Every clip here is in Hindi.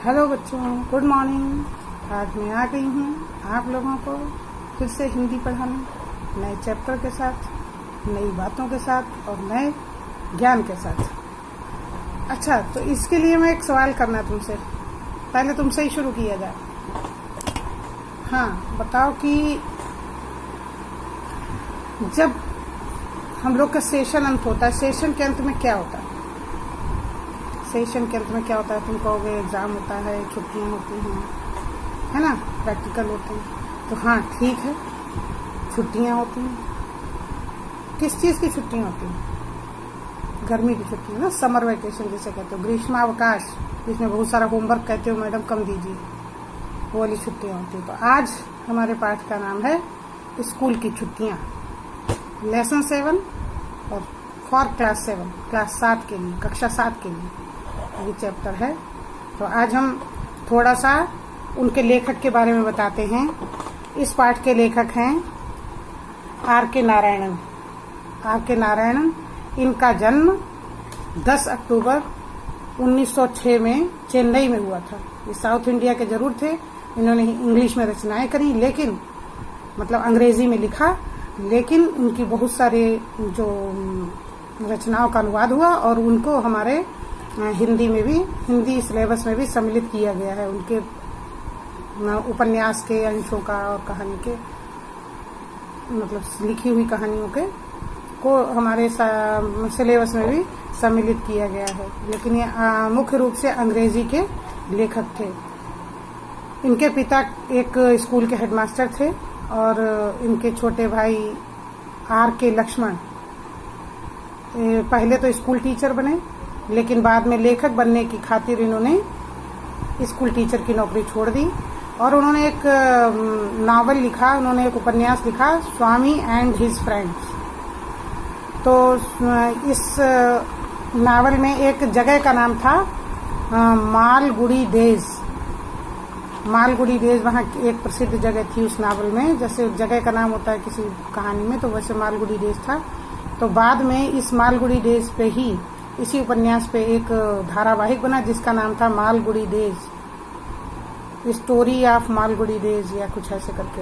हेलो बच्चों, गुड मॉर्निंग। आज मैं आ गई हूँ आप लोगों को फिर से हिंदी पढ़ाने, नए चैप्टर के साथ, नई बातों के साथ और नए ज्ञान के साथ। अच्छा, तो इसके लिए मैं एक सवाल करना तुमसे, पहले तुमसे ही शुरू किया जाए। हाँ, बताओ कि जब हम लोग का सेशन अंत होता है, सेशन के अंत में क्या होता है? सेशन के अंत में क्या होता है? तुम कहोगे एग्जाम होता है, छुट्टियां होती हैं, है ना, प्रैक्टिकल होते हैं। तो हाँ, ठीक है, छुट्टियां होती हैं। किस चीज़ की छुट्टियां होती हैं? गर्मी की छुट्टियां ना, समर वेकेशन जिसे कहते हो, ग्रीष्मावकाश, जिसमें बहुत सारा होमवर्क कहते हो मैडम कम दीजिए, वो वाली छुट्टियां होती हैं। तो आज हमारे पाठ का नाम है स्कूल की छुट्टियां, लेसन 7 और फॉर क्लास 7, क्लास 7 के लिए, कक्षा 7 के लिए ये चैप्टर है। तो आज हम थोड़ा सा उनके लेखक के बारे में बताते हैं। इस पाठ के लेखक हैं R.K. नारायणन। R.K. नारायणन, इनका जन्म 10 अक्टूबर 1906 में चेन्नई में हुआ था। ये साउथ इंडिया के जरूर थे। इन्होंने इंग्लिश में रचनाएं करी, लेकिन मतलब अंग्रेजी में लिखा, लेकिन उनकी बहुत सारे जो रचनाओं का अनुवाद हुआ और उनको हमारे हिंदी में भी, हिंदी सिलेबस में भी सम्मिलित किया गया है। उनके उपन्यास के अंशों का और कहानी के, मतलब लिखी हुई कहानियों के को हमारे सिलेबस में भी सम्मिलित किया गया है। लेकिन ये मुख्य रूप से अंग्रेजी के लेखक थे। इनके पिता एक स्कूल के हेडमास्टर थे और इनके छोटे भाई R.K. लक्ष्मण पहले तो स्कूल टीचर बने, लेकिन बाद में लेखक बनने की खातिर इन्होंने स्कूल टीचर की नौकरी छोड़ दी और उन्होंने एक नावल लिखा, उन्होंने एक उपन्यास लिखा, स्वामी एंड हिज फ्रेंड्स। तो इस नावल में एक जगह का नाम था मालगुड़ी डेज। मालगुड़ी डेज वहाँ एक प्रसिद्ध जगह थी उस नावल में, जैसे जगह का नाम होता है किसी कहानी में, तो वैसे मालगुड़ी डेज था। तो बाद में इस मालगुड़ी डेज पे ही, इसी उपन्यास पे एक धारावाहिक बना जिसका नाम था Malgudi days, story of Malgudi days या कुछ ऐसे करके।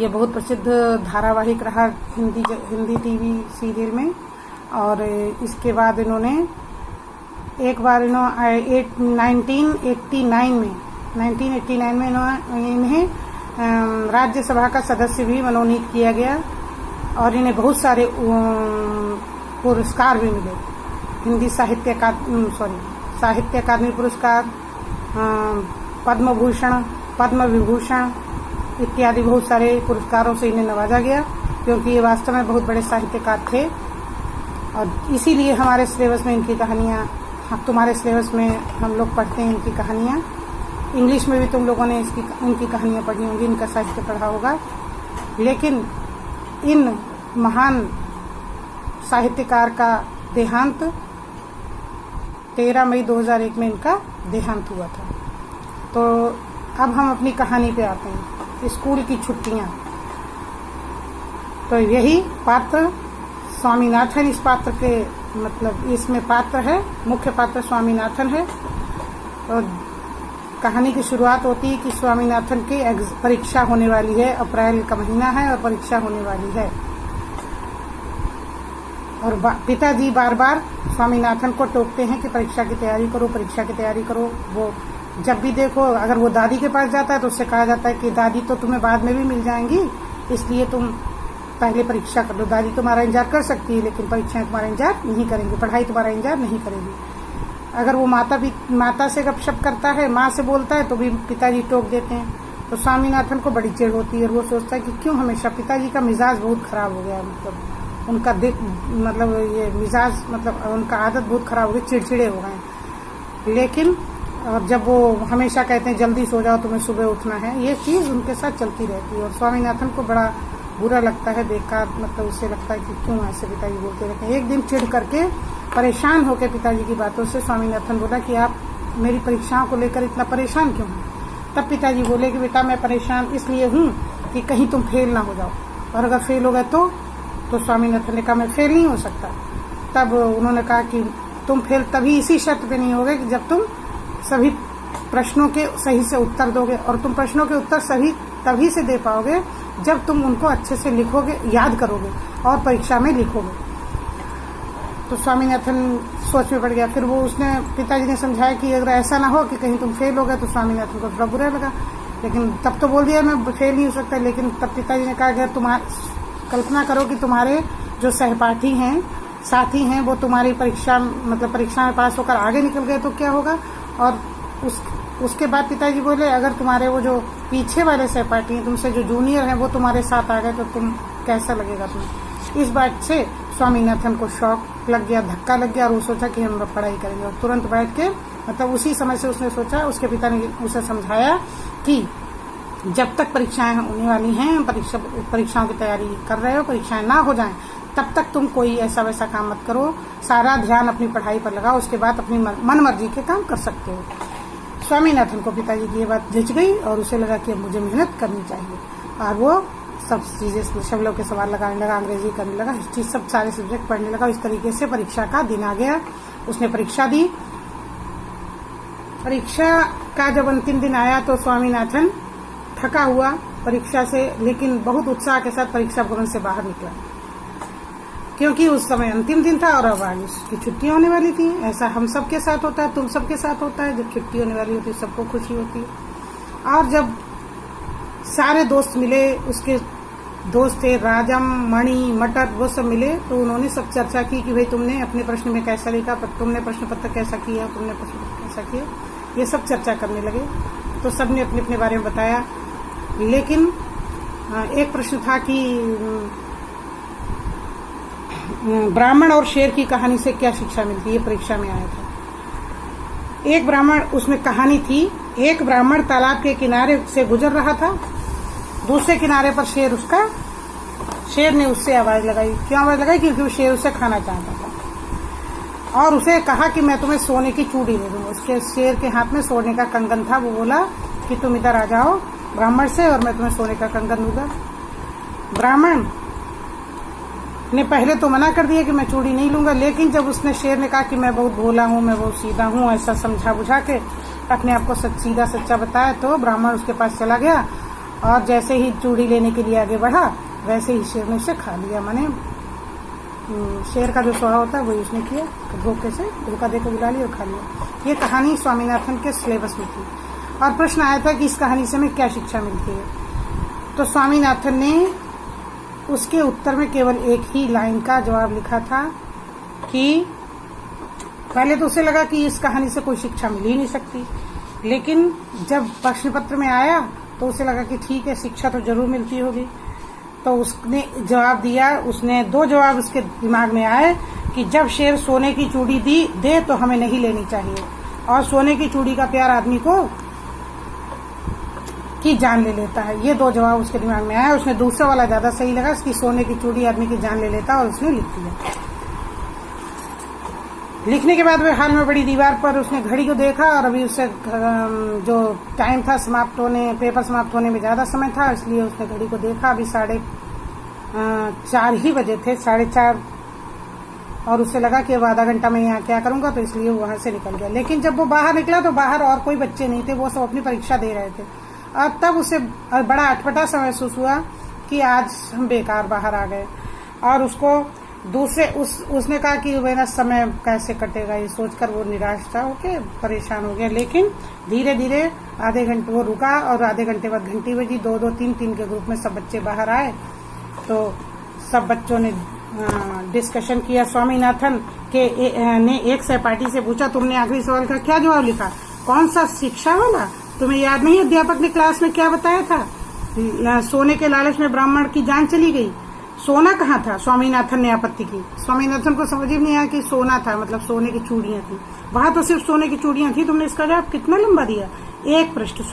ये बहुत प्रसिद्ध धारावाहिक रहा हिंदी टीवी सीरियल में। और इसके बाद इन्होंने एक बार 1989 में इन्हें राज्यसभा का सदस्य भी मनोनीत किया गया और इन्हें बहुत सारे पुरस्कार भी मिले। हिंदी साहित्य अकादमी पुरस्कार, पद्म भूषण, पद्म विभूषण इत्यादि बहुत सारे पुरस्कारों से इन्हें नवाजा गया, क्योंकि ये वास्तव में बहुत बड़े साहित्यकार थे। और इसीलिए हमारे सिलेबस में इनकी कहानियाँ, तुम्हारे सिलेबस में हम लोग पढ़ते हैं इनकी कहानियाँ। इंग्लिश में भी तुम लोगों ने इनकी कहानियाँ पढ़ी होंगी, इनका साहित्य पढ़ा होगा। लेकिन इन महान साहित्यकार का देहांत 13 मई 2001 में इनका देहांत हुआ था। तो अब हम अपनी कहानी पे आते हैं, स्कूल की छुट्टियां। तो यही पात्र स्वामीनाथन, इस पात्र के मतलब इसमें पात्र है, मुख्य पात्र स्वामीनाथन है। और कहानी की शुरुआत होती है कि स्वामीनाथन की परीक्षा होने वाली है, अप्रैल का महीना है और परीक्षा होने वाली है। और पिताजी बार बार स्वामीनाथन को टोकते हैं कि परीक्षा की तैयारी करो, परीक्षा की तैयारी करो। वो जब भी देखो, अगर वो दादी के पास जाता है तो उससे कहा जाता है कि दादी तो तुम्हें बाद में भी मिल जाएंगी, इसलिए तुम पहले परीक्षा कर लो। दादी तुम्हारा इंतजार कर सकती है, लेकिन परीक्षाएं तुम्हारा इंतजार नहीं करेंगी, पढ़ाई तुम्हारा इंतजार नहीं करेगी। अगर वो माता से गपशप करता है, माँ से बोलता है, तो भी पिताजी टोक देते हैं। तो स्वामीनाथन को बड़ी चिढ़ होती है और वो सोचता है कि क्यों हमेशा, पिताजी का मिजाज बहुत खराब हो गया, मतलब उनका मतलब ये मिजाज, मतलब उनका आदत बहुत खराब हो गई, चिड़चिड़े हो गए। लेकिन जब वो हमेशा कहते हैं जल्दी सो जाओ, तुम्हें सुबह उठना है, ये चीज़ उनके साथ चलती रहती है। और स्वामीनाथन को बड़ा बुरा लगता है, बेकार, मतलब उससे लगता है कि क्यों ऐसे पिताजी बोलते रहते हैं। एक दिन चिढ़ करके, परेशान होकर पिताजी की बातों से स्वामीनाथन बोला कि आप मेरी परीक्षाओं को लेकर इतना परेशान क्यों हैं? तब पिताजी बोले कि बेटा मैं परेशान इसलिए हूँ कि कहीं तुम फेल ना हो जाओ, और अगर फेल हो गए तो स्वामीनाथन ने कहा मैं फेल नहीं हो सकता। तब उन्होंने कहा कि तुम फेल तभी इसी शर्त पे नहीं होगे कि जब तुम सभी प्रश्नों के सही से उत्तर दोगे, और तुम प्रश्नों के उत्तर सही तभी से दे पाओगे जब तुम उनको अच्छे से लिखोगे, याद करोगे और परीक्षा में लिखोगे। तो स्वामीनाथन सोच में पड़ गया। फिर वो उसने पिताजी ने समझाया कि अगर ऐसा ना हो कि कहीं तुम फेल हो गए, तो स्वामीनाथन को थोड़ा बुरा लगा, लेकिन तब तो बोल दिया मैं फेल नहीं हो सकता। लेकिन तब पिताजी ने कहा अगर कल्पना करो कि तुम्हारे जो सहपाठी हैं, साथी हैं, वो तुम्हारी परीक्षा में पास होकर आगे निकल गए तो क्या होगा। और उसके बाद पिताजी बोले अगर तुम्हारे वो जो पीछे वाले सहपाठी हैं, तुमसे जो जूनियर हैं, वो तुम्हारे साथ आ गए तो तुम कैसा लगेगा तुम्हें। इस बात से स्वामीनाथन को शॉक लग गया, धक्का लग गया, और वो सोचा कि हम पढ़ाई करेंगे। और तुरंत बैठ के उसी समय से उसने सोचा, उसके पिता ने उसे समझाया कि जब तक परीक्षाएं होने वाली हैं, परीक्षाओं की तैयारी कर रहे हो, परीक्षाएं ना हो जाएं तब तक तुम कोई ऐसा वैसा काम मत करो, सारा ध्यान अपनी पढ़ाई पर लगाओ, उसके बाद अपनी मन मर्जी के काम कर सकते हो। स्वामीनाथन को पिताजी की ये बात जच गई और उसे लगा कि अब मुझे मेहनत करनी चाहिए, और वो सब चीजें, शब्दों के सवाल लगाने लगा, अंग्रेजी करने लगा, हिस्ट्री, सब सारे सब्जेक्ट पढ़ने लगा। इस तरीके से परीक्षा का दिन आ गया। उसने परीक्षा दी। परीक्षा का जब अंतिम दिन आया तो स्वामीनाथन थका हुआ परीक्षा से, लेकिन बहुत उत्साह के साथ परीक्षा भवन से बाहर निकला, क्योंकि उस समय अंतिम दिन था और अब आगे उसकी छुट्टी होने वाली थी। ऐसा हम सबके साथ होता है, तुम सबके साथ होता है, जब छुट्टी होने वाली होती है सबको खुशी होती है। और जब सारे दोस्त मिले, उसके दोस्त थे राजम, मणि, मटर, वो सब मिले, तो उन्होंने सब चर्चा की कि भाई तुमने अपने प्रश्न में कैसा लिखा, तुमने प्रश्न पत्र कैसा किया, तुमने प्रश्न पत्र कैसा किया, ये सब चर्चा करने लगे। तो सबने अपने अपने बारे में बताया। लेकिन एक प्रश्न था कि ब्राह्मण और शेर की कहानी से क्या शिक्षा मिलती है, परीक्षा में आया था। एक ब्राह्मण, उसमें कहानी थी, एक ब्राह्मण तालाब के किनारे से गुजर रहा था, दूसरे किनारे पर शेर ने उससे आवाज लगाई। क्यों आवाज लगाई? क्योंकि वो शेर उसे खाना चाहता था, और उसे कहा कि मैं तुम्हें सोने की चूड़ी दे दूंगा। उसके शेर के हाथ में सोने का कंगन था। वो बोला कि तुम इधर आ जाओ ब्राह्मण से, और मैं तुम्हें सोने का कंगन दूंगा। ब्राह्मण ने पहले तो मना कर दिया कि मैं चूड़ी नहीं लूंगा, लेकिन जब उसने, शेर ने कहा कि मैं बहुत भोला हूँ, मैं बहुत सीधा हूँ, ऐसा समझा बुझा के अपने आप को सीधा सच्चा बताया, तो ब्राह्मण उसके पास चला गया, और जैसे ही चूड़ी लेने के लिए आगे बढ़ा, वैसे ही शेर ने उसे खा लिया। माने शेर का जो स्वभाव होता है वही उसने किया, धोखा देकर बुला लिया और खा लिया। ये कहानी स्वामीनाथन के सिलेबस में थी, और प्रश्न आया था कि इस कहानी से हमें क्या शिक्षा मिलती है। तो स्वामीनाथन ने उसके उत्तर में केवल एक ही लाइन का जवाब लिखा था कि पहले तो उसे लगा कि इस कहानी से कोई शिक्षा मिल ही नहीं सकती, लेकिन जब प्रश्न पत्र में आया तो उसे लगा कि ठीक है, शिक्षा तो जरूर मिलती होगी। तो उसने जवाब दिया, उसने दो जवाब उसके दिमाग में आए कि जब शेर सोने की चूड़ी दे तो हमें नहीं लेनी चाहिए, और सोने की चूड़ी का प्यार आदमी को की जान ले लेता है। ये दो जवाब उसके दिमाग में आया। उसने दूसरा वाला ज्यादा सही लगा कि सोने की चूड़ी आदमी की जान ले लेता, और उसने लिख दिया। लिखने के बाद वह हाल में बड़ी दीवार पर उसने घड़ी को देखा, और अभी उससे जो टाइम था पेपर समाप्त होने में ज्यादा समय था, इसलिए उसने घड़ी को देखा। अभी 4:30 ही बजे थे, 4:30, और उसे लगा कि अब आधा घंटा मैं यहाँ क्या करूंगा, तो इसलिए वो वहां से निकल गया। लेकिन जब वो बाहर निकला तो बाहर और कोई बच्चे नहीं थे, वो सब अपनी परीक्षा दे रहे थे। और तब उसे बड़ा अटपटा सा महसूस हुआ कि आज हम बेकार बाहर आ गए, और उसको उसने कहा कि मेरा समय कैसे कटेगा, ये सोचकर वो निराश था, ओके, परेशान हो गया। लेकिन धीरे धीरे आधे घंटे वो रुका, और आधे घंटे बाद घंटी बजी, 2-2, 3-3 के ग्रुप में सब बच्चे बाहर आए। तो सब बच्चों ने डिस्कशन किया। स्वामीनाथन ने एक सहपाठी से पूछा, तुमने आखिरी सवाल का क्या जवाब लिखा? कौन सा? शिक्षा वाला? तुम्हें याद नहीं अध्यापक ने क्लास में क्या बताया था? सोने के लालच में ब्राह्मण की जान चली गई। सोना कहाँ था? स्वामीनाथन ने आपत्ति की। स्वामीनाथन को समझ ही नहीं आया कि सोना था, मतलब सोने की चूड़ियां थी। वहां तो सिर्फ सोने की चूड़ियां थी। तुमने इसका जवाब कितना लंबा दिया? एक प्रश्न।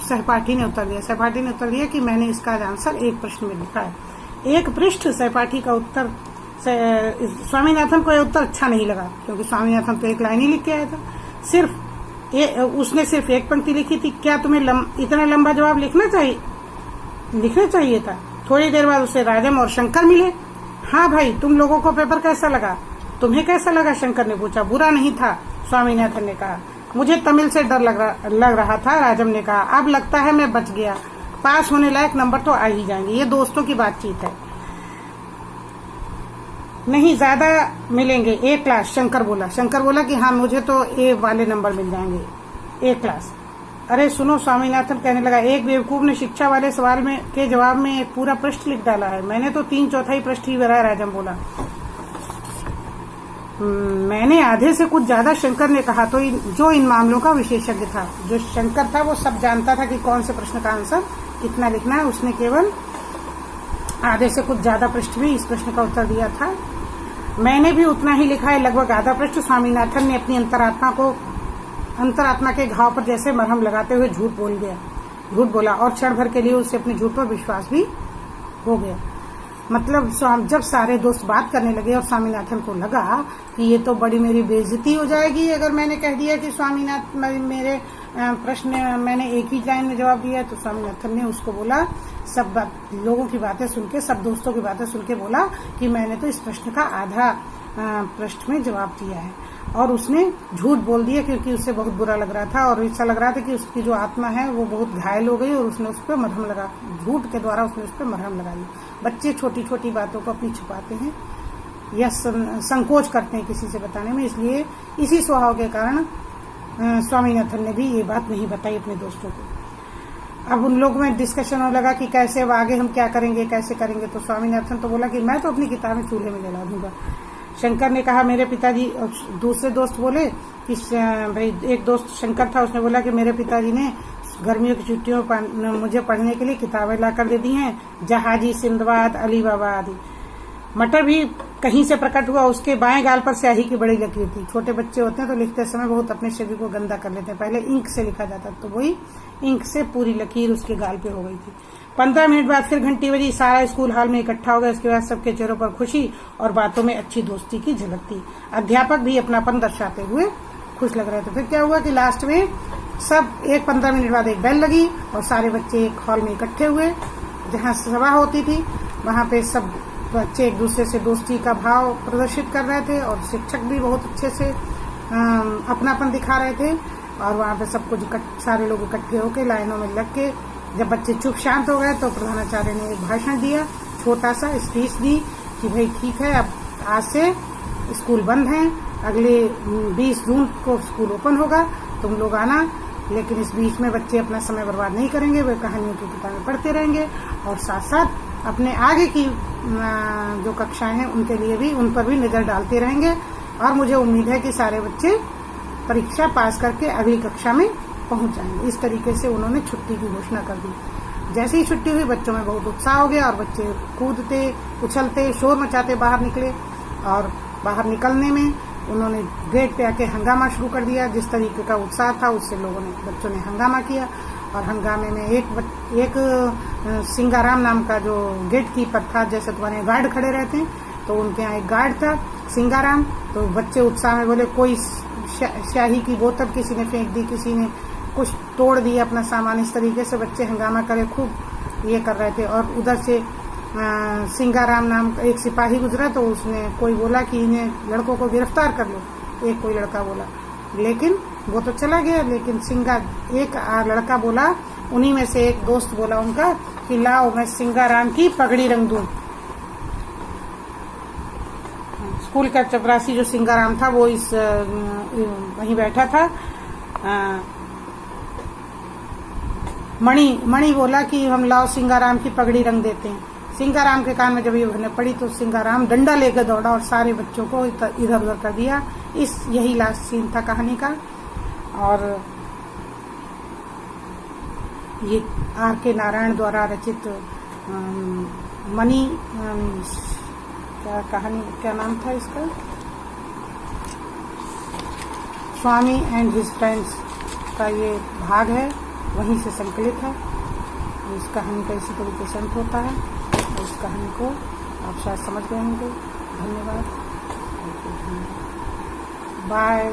सहपाठी ने उत्तर दिया। सहपाठी ने उत्तर दिया कि मैंने इसका आंसर एक प्रश्न में लिखा है। एक पृष्ठ सहपाठी का उत्तर। स्वामीनाथन को यह उत्तर अच्छा नहीं लगा, क्योंकि स्वामीनाथन तो एक लाइन ही लिख के आया था। उसने सिर्फ एक पंक्ति लिखी थी। क्या तुम्हें इतना लंबा जवाब लिखना चाहिए था? थोड़ी देर बाद उसे राजम और शंकर मिले। हाँ भाई, तुम लोगों को पेपर कैसा लगा? तुम्हें कैसा लगा? शंकर ने पूछा। बुरा नहीं था, स्वामीनाथन ने कहा। मुझे तमिल से डर लग रहा था, राजम ने कहा। अब लगता है मैं बच गया, पास होने लायक नंबर तो आ ही जाएंगे। ये दोस्तों की बातचीत है। नहीं, ज्यादा मिलेंगे, ए क्लास, शंकर बोला कि हाँ मुझे तो ए वाले नंबर मिल जाएंगे, ए क्लास। अरे सुनो, स्वामीनाथन कहने लगा, एक बेवकूफ ने शिक्षा वाले सवाल में के जवाब में एक पूरा पृष्ठ लिख डाला है। मैंने तो 3/4 पृष्ठ ही भरा है, राजम बोला। मैंने आधे से कुछ ज्यादा, शंकर ने कहा। तो जो इन मामलों का विशेषज्ञ था, जो शंकर था, वो सब जानता था कि कौन से प्रश्न का आंसर कितना लिखना है। उसने केवल आधे से कुछ ज्यादा पृष्ठ भी इस प्रश्न का उत्तर दिया था। मैंने भी उतना ही लिखा है, लगभग आधा पृष्ठ। स्वामीनाथन ने अपनी अंतरात्मा के घाव पर जैसे मरहम लगाते हुए झूठ बोला और क्षण भर के लिए उसे अपने झूठ पर विश्वास भी हो गया। मतलब जब सारे दोस्त बात करने लगे और स्वामीनाथन को लगा कि ये तो बड़ी मेरी बेइज्जती हो जाएगी अगर मैंने कह दिया कि स्वामीनाथ मेरे प्रश्न मैंने एक ही लाइन में जवाब दिया, तो स्वामीनाथन ने उसको बोला, लोगों की बातें सुन के, सब दोस्तों की बातें सुन के बोला कि मैंने तो इस प्रश्न का आधा प्रश्न में जवाब दिया है। और उसने झूठ बोल दिया क्योंकि उसे बहुत बुरा लग रहा था और ऐसा लग रहा था कि उसकी जो आत्मा है वो बहुत घायल हो गई और उसने उस पर मरहम लगा, झूठ के द्वारा उसने उस पर मरहम लगाई। बच्चे छोटी छोटी बातों को अपनी छुपाते हैं या संकोच करते हैं किसी से बताने में, इसलिए इसी स्वभाव के कारण स्वामीनाथन ने भी ये बात नहीं बताई अपने दोस्तों को। अब उन लोगों में डिस्कशन होने लगा कि कैसे अब आगे हम क्या करेंगे, कैसे करेंगे। तो स्वामीनाथन तो बोला कि मैं तो अपनी किताबें चूल्हे में जला दूंगा। शंकर ने कहा मेरे पिताजी, दूसरे दोस्त बोले कि भाई, एक दोस्त शंकर था, उसने बोला कि मेरे पिताजी ने गर्मियों की छुट्टियों में मुझे पढ़ने के लिए किताबें ला कर दे दी हैं, जहाजी, सिंदबाद, अली बाबा आदि। मटर भी कहीं से प्रकट हुआ, उसके बाएं गाल पर स्याही की बड़ी लकीर थी। छोटे बच्चे होते हैं तो लिखते समय बहुत अपने शरीर को गंदा कर लेते हैं, पहले इंक से लिखा जाता, तो वही इंक से पूरी लकीर उसके गाल पे हो गई थी। 15 मिनट बाद फिर घंटी बजी, सारा स्कूल हॉल में इकट्ठा हो गया। उसके बाद सबके चेहरों पर खुशी और बातों में अच्छी दोस्ती की झलक थी। अध्यापक भी अपनापन दर्शाते हुए खुश लग रहे थे। फिर क्या हुआ कि लास्ट में सब 15 मिनट बाद एक बेल लगी और सारे बच्चे एक हॉल में इकट्ठे हुए जहाँ सभा होती थी। वहां पे सब बच्चे एक दूसरे से दोस्ती का भाव प्रदर्शित कर रहे थे और शिक्षक भी बहुत अच्छे से अपनापन दिखा रहे थे। और वहां पे सब कुछ सारे लोग इकट्ठे होकर लाइनों में लग के, जब बच्चे चुप शांत हो गए तो प्रधानाचार्य ने एक भाषण दिया, छोटा सा स्पीच दी कि भाई ठीक है, अब आज से स्कूल बंद है, अगले 20 जून को स्कूल ओपन होगा, तुम लोग आना, लेकिन इस बीच में बच्चे अपना समय बर्बाद नहीं करेंगे, वे कहानियों की किताबें पढ़ते रहेंगे और साथ साथ अपने आगे की जो कक्षाएं हैं उनके लिए भी, उन पर भी नजर डालते रहेंगे। और मुझे उम्मीद है कि सारे बच्चे परीक्षा पास करके अगली कक्षा में पहुंच जाएंगे। इस तरीके से उन्होंने छुट्टी की घोषणा कर दी। जैसे ही छुट्टी हुई, बच्चों में बहुत उत्साह हो गया और बच्चे कूदते, उछलते, शोर मचाते बाहर निकले। और बाहर निकलने में उन्होंने गेट पे आके हंगामा शुरू कर दिया। जिस तरीके का उत्साह था उससे बच्चों ने हंगामा किया। और हंगामे में एक सिंगाराम नाम का जो गेट कीपर था, जैसे तुम्हारे गार्ड खड़े रहते हैं, तो उनके यहाँ एक गार्ड था सिंगाराम। तो बच्चे उत्साह में बोले, कोई स्याही की बोतल किसी ने फेंक दी, किसी ने कुछ तोड़ दिया अपना सामान। इस तरीके से बच्चे हंगामा करे खूब ये कर रहे थे। और उधर से सिंगाराम नाम का एक सिपाही गुजरा, तो उसने कोई बोला कि इन्हें लड़कों को गिरफ्तार कर लो, एक कोई लड़का बोला, लेकिन वो तो चला गया। लेकिन एक लड़का बोला, उन्हीं में से एक दोस्त बोला उनका कि लाओ मैं सिंगाराम की पगड़ी रंग दूं। स्कूल का चपरासी जो सिंगाराम था वो वहीं बैठा था। मणि बोला कि हम लाओ सिंगाराम की पगड़ी रंग देते हैं। सिंगाराम के कान में जब ये भरने पड़ी तो सिंगाराम डंडा लेकर दौड़ा और सारे बच्चों को इधर उधर कर दिया। यही लास्ट सीन था कहानी का। और ये R.K. नारायण द्वारा रचित मनी क्या नाम था इसका, स्वामी एंड हिज फ्रेंड्स का ये भाग है, वहीं से संकलित है। इस कहानी का इसी तरीके से अंत होता है। इस कहानी को आप शायद समझ गए होंगे। धन्यवाद, बाय।